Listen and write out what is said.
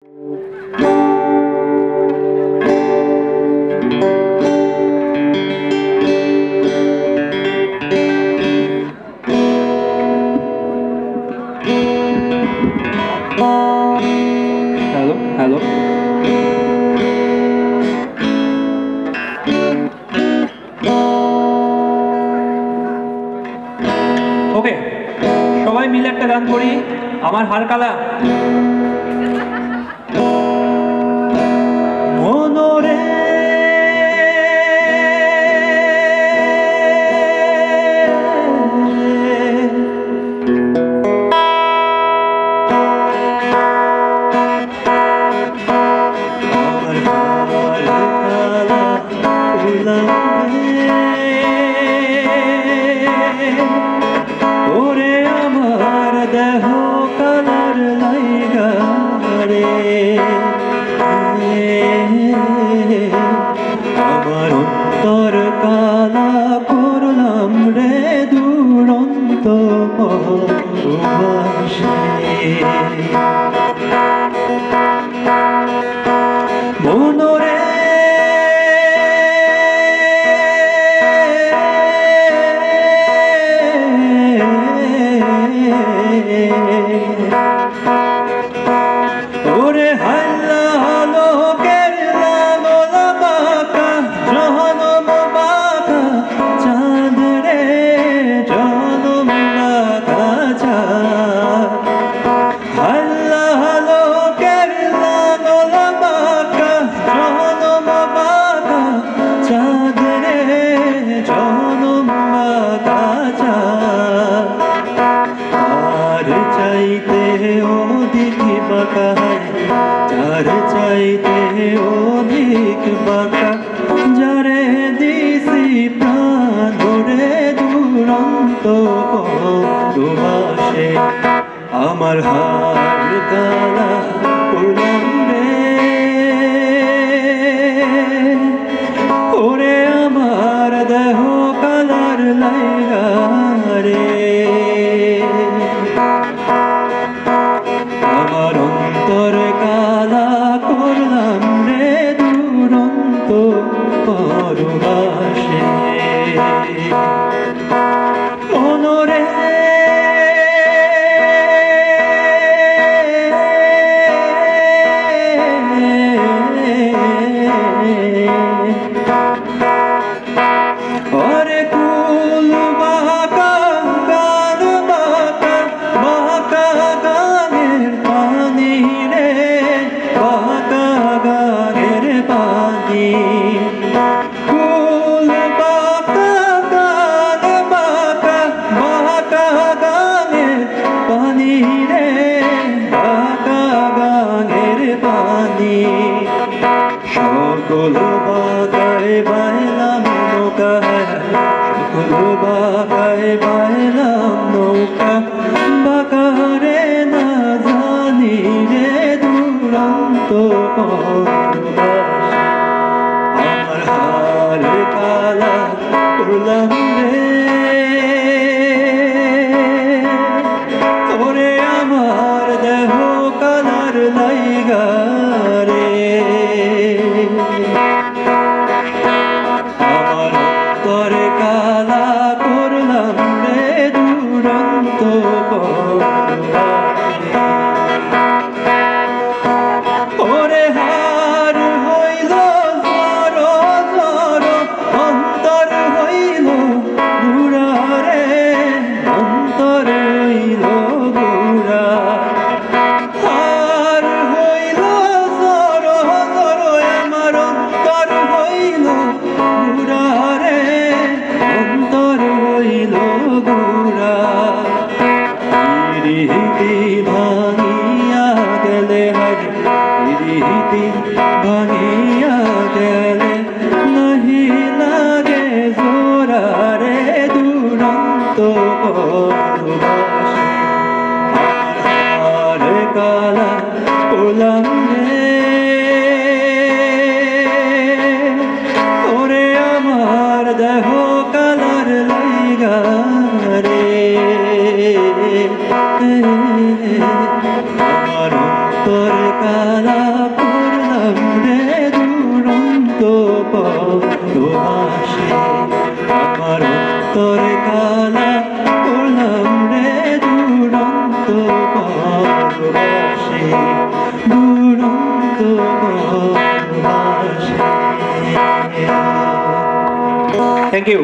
Hello. ওকে, সবাই মিলে একটা গান করি, আমার হারকালা। মনোরে ওরে আমার দেহ কালার লাইগা রে, আমার অন্তর কালা করলাম রে দুরন্ত পরবাসে। মনোরে ওরে হাল্লা লোকের লাগলা বাঁকা জনম বাঁকা চাঁদ রে, জনম বাঁকা চাঁদ। হাল্লা লোকের লাগলা বাঁকা জনম বাঁকা চাঁদ রে, জনম বাঁকা চাঁদ। আর চাইতে অধিক বাঁকা, যার চাইতে অধিক বাঁকা, যারে দিছি প্রাণ ধরে দুরন্ত পরবাসে। আমার হার কালা করলাম রে, ওরে আমার দেহ কালার লাইগা রে, আমার অন্তর কালা করলাম রে দুরন্ত পরবাসে। মনোরে ওরে কুল বাঁকা গান বাঁকা বাঁকা গানের পানি রে, বাঁকা গানের পানি। কুল বাঁকা গান বাঁকা বাঁকা গানের পানি রে, বাঁকা গানের পানি। সকল বাঁকায় বাইলাম নৌকা, সকল বাঁকায় বাইলাম নৌকা, বাঁকা রে না জানি রে দুরন্ত পরবাসে। আমার হার কালা করলাম রে, ওরে আমার দেহ কালার লাইগা রে, আমার অন্তর কালা করলাম রে দুরন্ত পরবাসে। ওরে হার হইল জড় জড়, অন্তর হইল গুড়া রে, অন্তর হইল গুড়া। হার হইল জড় জড়, আমার অন্তর হইল গুড়া রে, অন্তর হইল গুড়া। রীতি ভাঙিয়া গেলে হার, রীতি ভাঙিয়া গেলে নাহি লাগে জোড়া রে দুরন্ত পরবাসে। আমার হার কালা করলাম রে, ওরে আমার দেহ কালার লাইগা রে, আমার অন্তর কালা করলাম রে দুরন্ত পরবাসে আমার অন্তরে কালা করলাম রে দুরন্ত পরবাসে দুরন্ত পরবাসে থ্যাংক ইউ